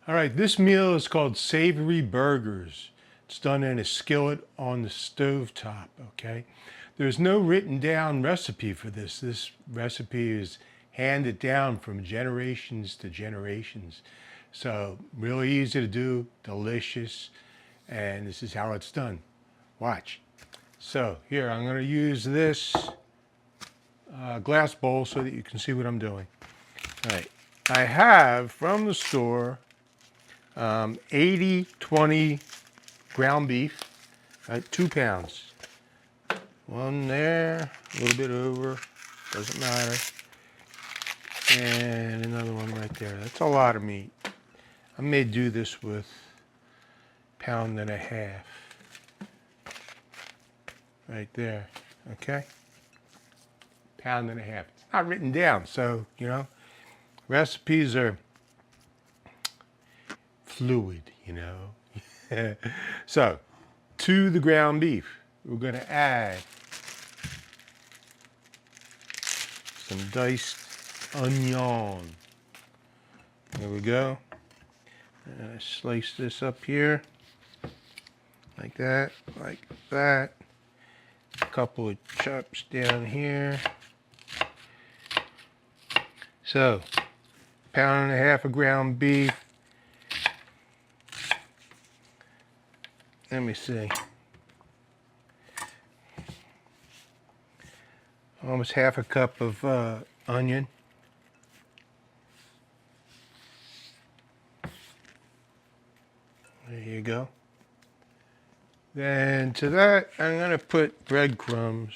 All right, this meal is called Savory Burgers. It's done in a skillet on the stove top, okay? There's no written down recipe for this. This recipe is handed down from generations to generations. So really easy to do, delicious, and this is how it's done. Watch. So here, I'm gonna use this glass bowl so that you can see what I'm doing. All right, I have from the store 80-20 ground beef, 2 pounds. One there, a little bit over, doesn't matter. And another one right there. That's a lot of meat. I may do this with 1.5 pounds. Right there, okay? 1.5 pounds. It's not written down, so, you know, recipes are fluid, you know. So, to the ground beef, we're going to add some diced onion. There we go. And I slice this up here, like that, like that. A couple of chops down here. So, 1.5 pounds of ground beef. Let me see. Almost 1/2 cup of onion. There you go. Then to that, I'm going to put breadcrumbs.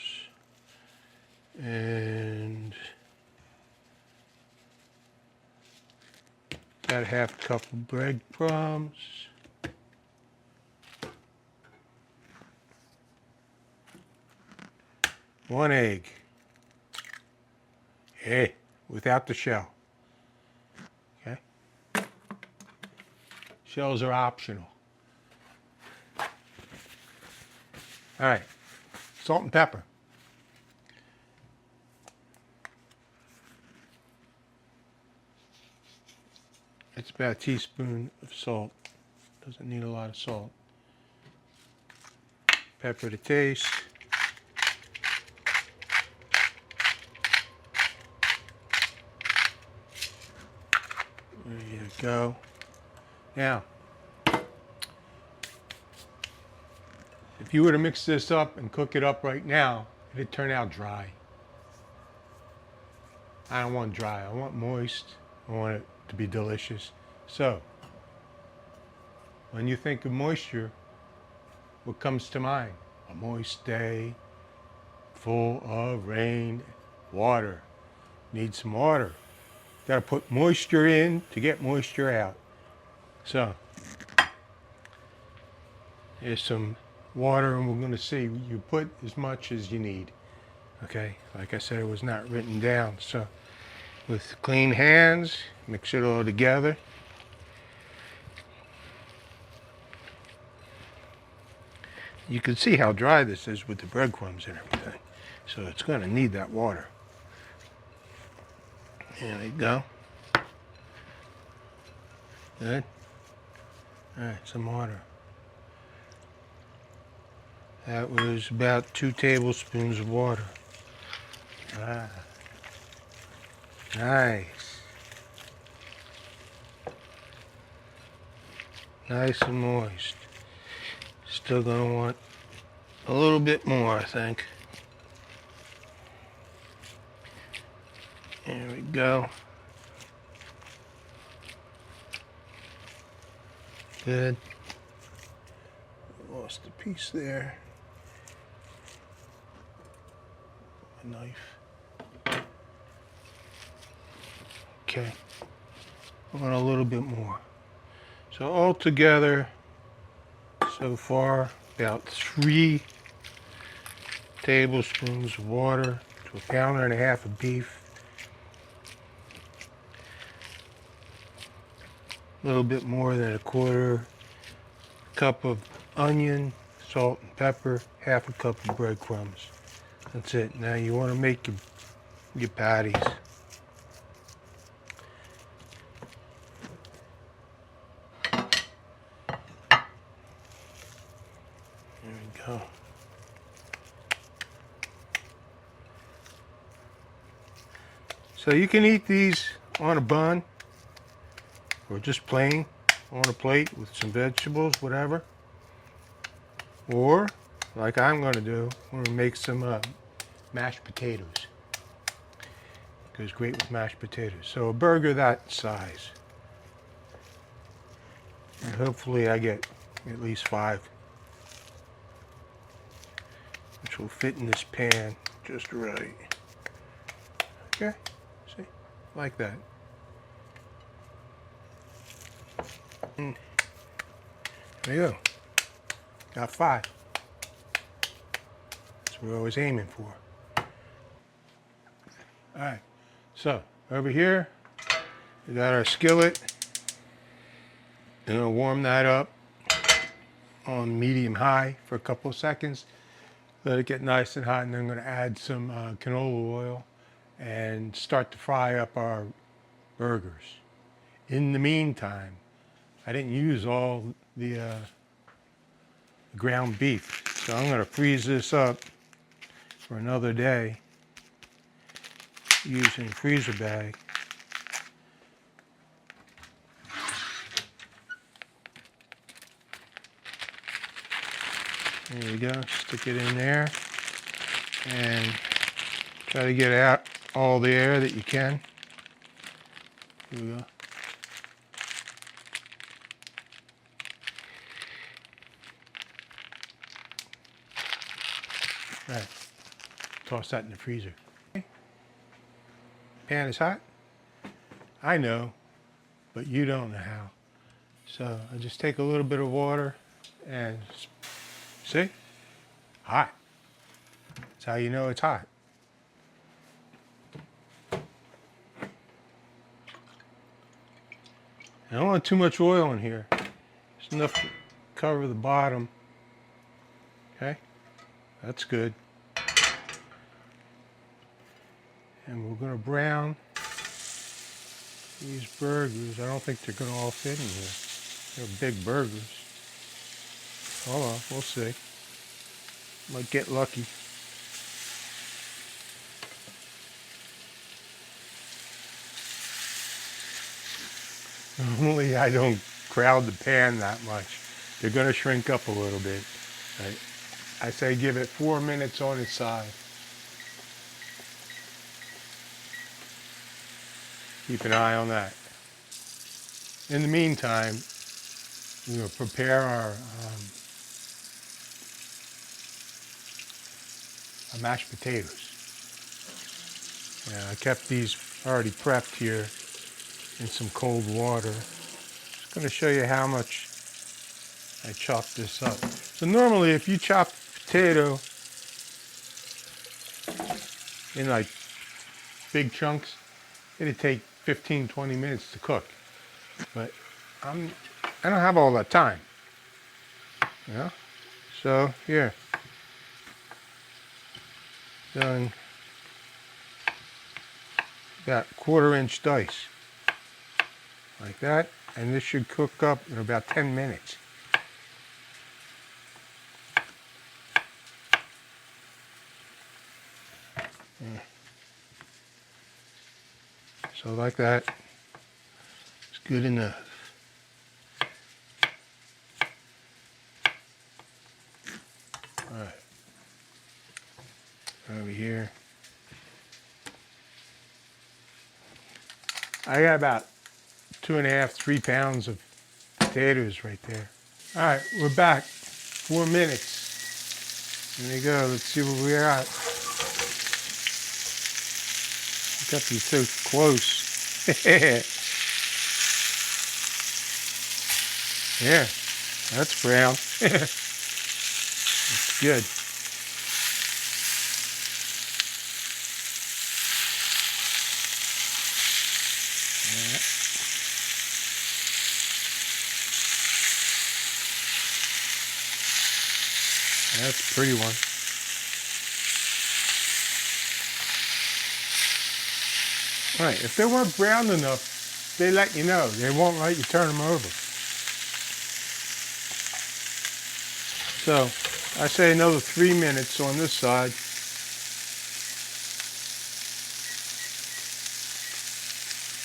And about 1/2 cup of breadcrumbs. One egg. Hey, without the shell. Okay? Shells are optional. All right, salt and pepper. It's about a teaspoon of salt. Doesn't need a lot of salt. Pepper to taste. There you go. Now, if you were to mix this up and cook it up right now, it'd turn out dry. I don't want dry. I want moist. I want it to be delicious. So, when you think of moisture, what comes to mind? A moist day, full of rain, water. Need some water. Got to put moisture in to get moisture out. So, here's some water, and we're going to see. You put as much as you need. Okay, like I said, it was not written down. So, with clean hands, mix it all together. You can see how dry this is with the breadcrumbs and everything. So it's going to need that water. There we go. Good. All right, some water. That was about 2 tablespoons of water. Ah, nice. Nice and moist. Still gonna want a little bit more, I think. There we go. Good. Lost a piece there. A knife. Okay. I want a little bit more. So altogether, so far, about 3 tablespoons of water to 1.5 pounds of beef. A little bit more than 1/4 cup of onion, salt and pepper, 1/2 cup of breadcrumbs. That's it. Now you want to make your patties. There we go. So you can eat these on a bun or just plain on a plate with some vegetables, whatever. Or, like I'm going to do, I'm going to make some mashed potatoes. Goes great with mashed potatoes. So a burger that size. And hopefully I get at least 5. Which will fit in this pan just right. Okay, see, like that. There you go. Got 5. That's what we're always aiming for. All right, so over here, we got our skillet. And I'll warm that up on medium-high for a couple of seconds. Let it get nice and hot, and then I'm going to add some canola oil and start to fry up our burgers. In the meantime, I didn't use all the ground beef, so I'm going to freeze this up for another day using a freezer bag. There you go, stick it in there and try to get out all the air that you can. Here we go. All right, toss that in the freezer. Pan is hot? I know, but you don't know how. So I just take a little bit of water and see? Hot. That's how you know it's hot. I don't want too much oil in here. Just enough to cover the bottom. Okay? That's good. And we're going to brown these burgers. I don't think they're going to all fit in here. They're big burgers. Hold on, we'll see. Might get lucky. Normally I don't crowd the pan that much. They're going to shrink up a little bit. I say give it 4 minutes on its side. Keep an eye on that. In the meantime, we're going to prepare our mashed potatoes. Yeah, I kept these already prepped here in some cold water. Just going to show you how much I chopped this up. So normally if you chop potato in like big chunks, it'd take 15-20 minutes to cook. But I don't have all that time. You know? So here. Done. Got 1/4-inch dice. Like that. And this should cook up in about 10 minutes. Yeah. So like that. It's good enough. All right. Over here. I got about 2.5, 3 pounds of potatoes right there. All right, we're back. 4 minutes. There you go. Let's see what we got. Got these so close. Yeah, that's brown. That's good. Yeah. That's a pretty one. Right, if they weren't brown enough, they let you know. They won't let you turn them over. So, I say another 3 minutes on this side.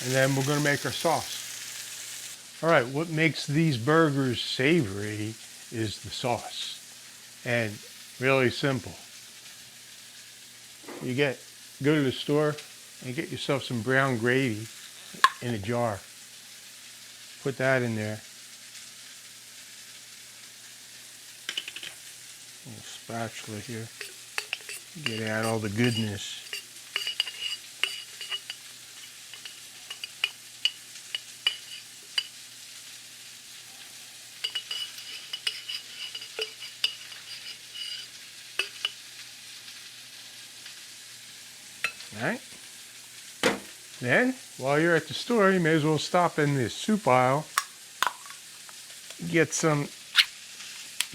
And then we're going to make our sauce. All right, what makes these burgers savory is the sauce. And really simple. Go to the store and get yourself some brown gravy in a jar. Put that in there. A little spatula here. Get out all the goodness. All right. Then, while you're at the store, you may as well stop in the soup aisle. Get some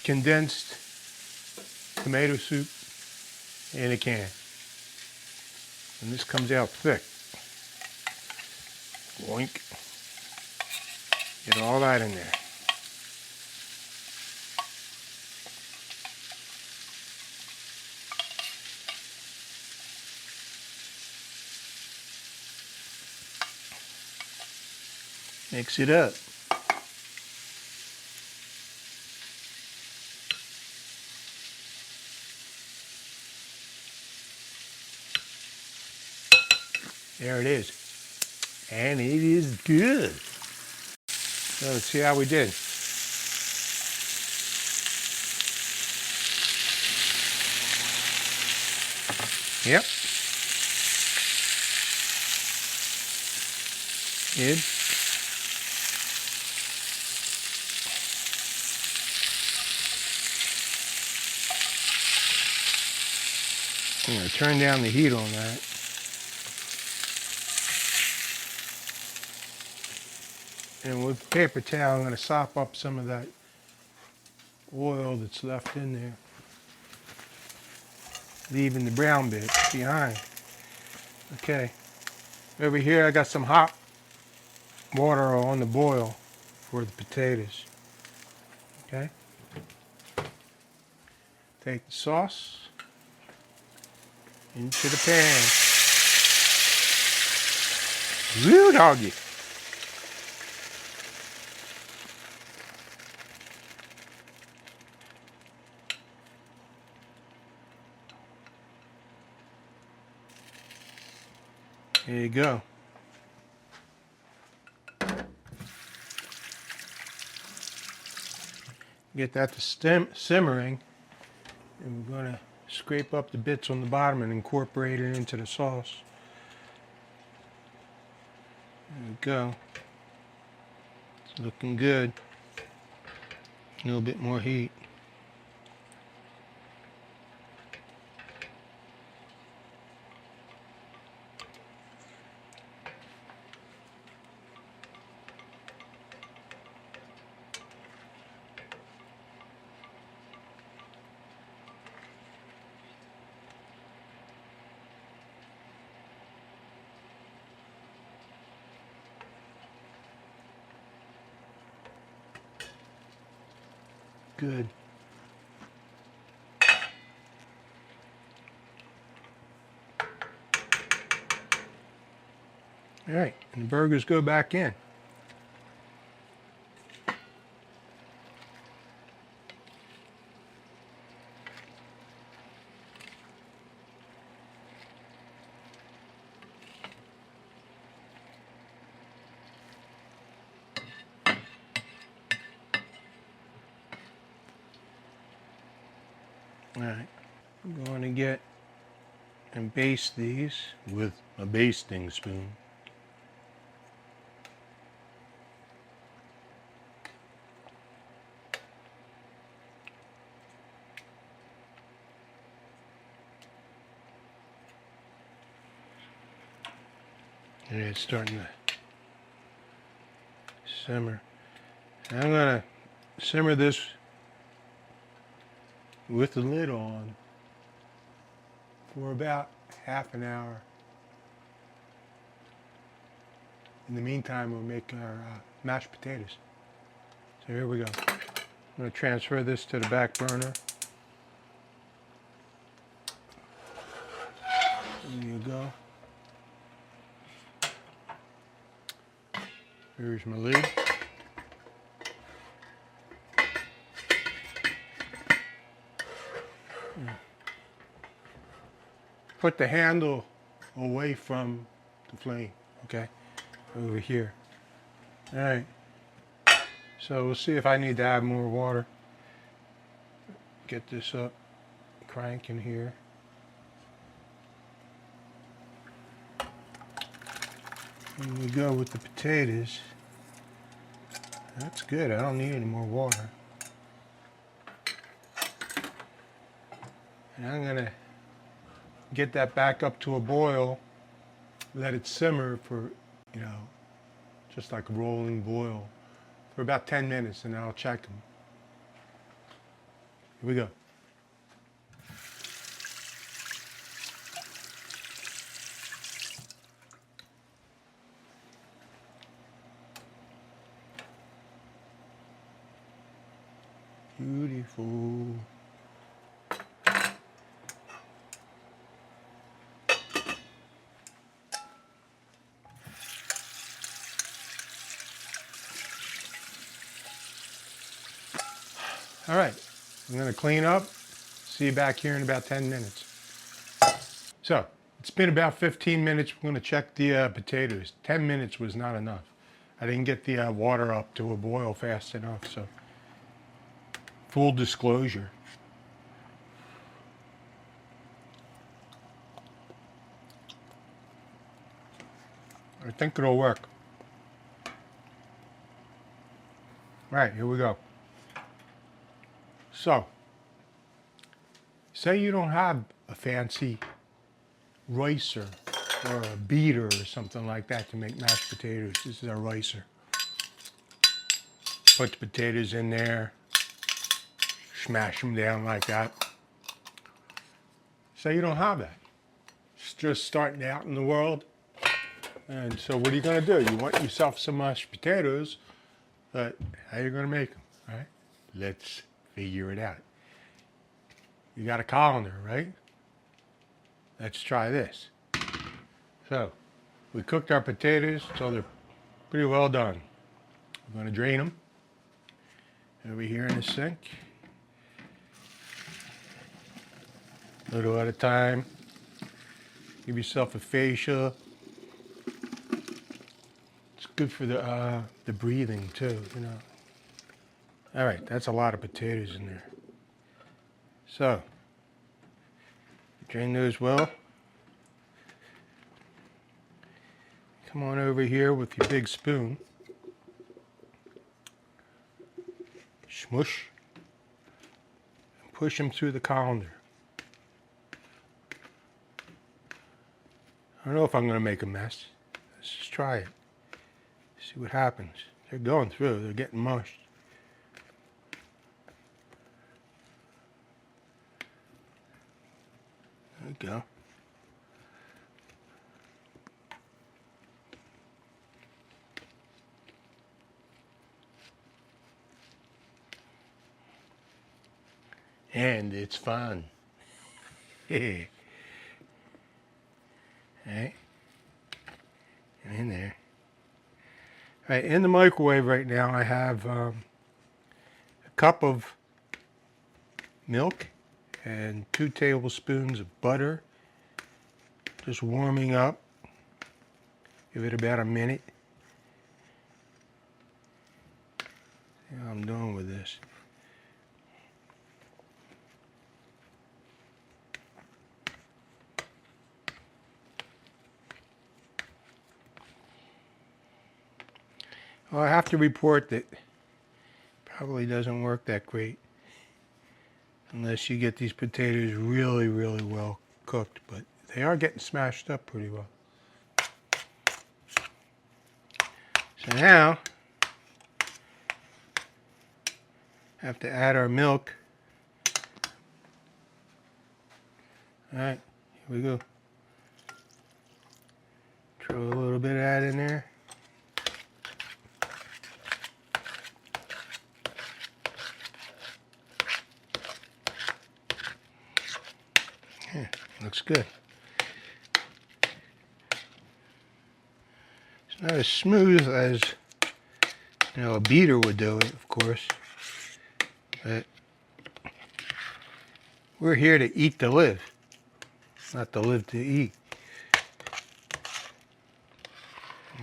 condensed tomato soup in a can. And this comes out thick. Boink. Get all that in there. Mix it up. There it is. And it is good. So let's see how we did. Yep. Good. I'm going to turn down the heat on that. And with paper towel, I'm going to sop up some of that oil that's left in there, leaving the brown bit behind. Okay. Over here, I got some hot water on the boil for the potatoes. Okay. Take the sauce into the pan. Woo doggy. There you go. Get that to simmering, and we're going to scrape up the bits on the bottom and incorporate it into the sauce. There we go. It's looking good. A little bit more heat. Good. All right, and the burgers go back in. All right, I'm going to get and baste these with a basting spoon. And it's starting to simmer. And I'm going to simmer this with the lid on for about half an hour. In the meantime, we'll make our mashed potatoes. So here we go. I'm going to transfer this to the back burner. Here's my lid. Put the handle away from the flame, okay? Over here. All right. So we'll see if I need to add more water. Get this up, crank in here. And we go with the potatoes. That's good, I don't need any more water. And I'm gonna get that back up to a boil, let it simmer for, you know, just like a rolling boil for about 10 minutes, and then I'll check them. Here we go. Beautiful. All right, I'm gonna clean up. See you back here in about 10 minutes. So, it's been about 15 minutes. We're gonna check the potatoes. 10 minutes was not enough. I didn't get the water up to a boil fast enough, so. Full disclosure. I think it'll work. All right, here we go. So, say you don't have a fancy ricer or a beater or something like that to make mashed potatoes. This is a ricer. Put the potatoes in there, smash them down like that. Say you don't have that. It's just starting out in the world. And so what are you gonna do? You want yourself some mashed potatoes, but how are you gonna make them, right? Let's figure it out. You got a colander, right? Let's try this. So, we cooked our potatoes, so they're pretty well done. I'm gonna drain them over here in the sink. A little at a time. Give yourself a facial. It's good for the breathing too, you know. All right, that's a lot of potatoes in there. So, drain those well. Come on over here with your big spoon. Smush. And push them through the colander. I don't know if I'm going to make a mess. Let's just try it. See what happens. They're going through. They're getting mushed. There we go. And it's fun. Hey. Alright. And in there. Alright, in the microwave right now I have a cup of milk and 2 tablespoons of butter. Just warming up. Give it about a minute. See how I'm doing with this. Well, I have to report that probably doesn't work that great unless you get these potatoes really, really well cooked, but they are getting smashed up pretty well. So now, have to add our milk. All right, here we go. Throw a little bit of that in there. Yeah, looks good. It's not as smooth as You know, a beater would do it, of course. But we're here to eat to live, not to live to eat.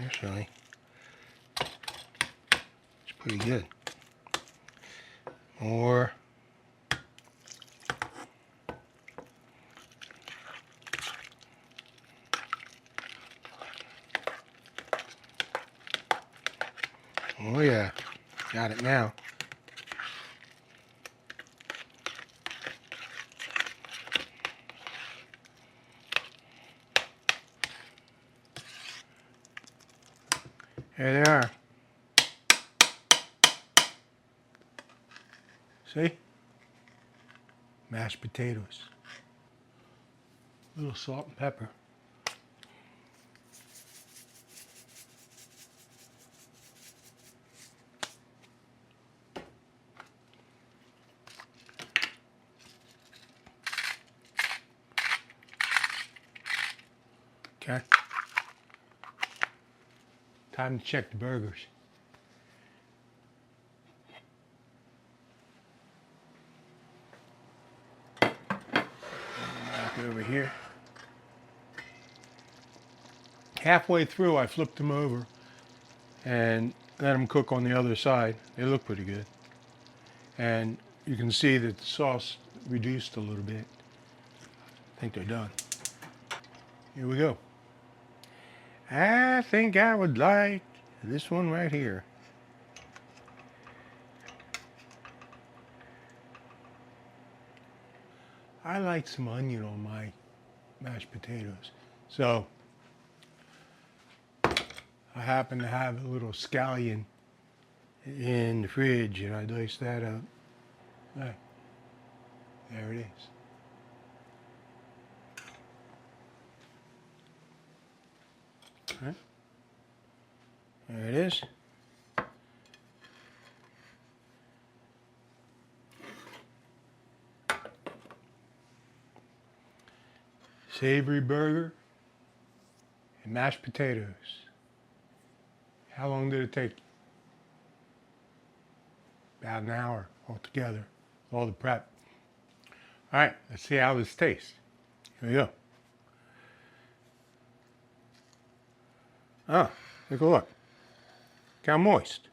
Actually, it's pretty good. More. Oh yeah, got it now. There they are. See? Mashed potatoes. A little salt and pepper. Okay. Time to check the burgers. Back over here. Halfway through, I flipped them over and let them cook on the other side. They look pretty good. And you can see that the sauce reduced a little bit. I think they're done. Here we go. I think I would like this one right here. I like some onion on my mashed potatoes. So I happen to have a little scallion in the fridge and I diced that up. Hey, there it is. All right. There it is. Savory burger and mashed potatoes. How long did it take? About an hour altogether, all the prep. All right, let's see how this tastes. Here we go. Oh, take a look. Look how moist.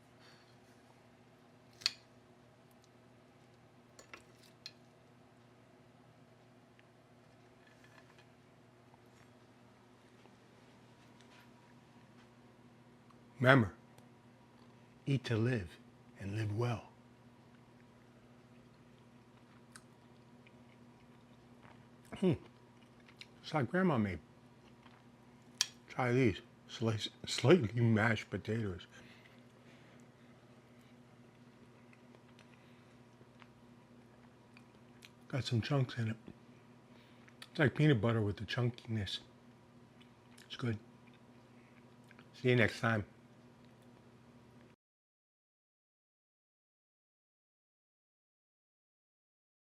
Remember, eat to live and live well. It's like Grandma made. Try these. Slightly mashed potatoes. Got some chunks in it. It's like peanut butter with the chunkiness. It's good. See you next time.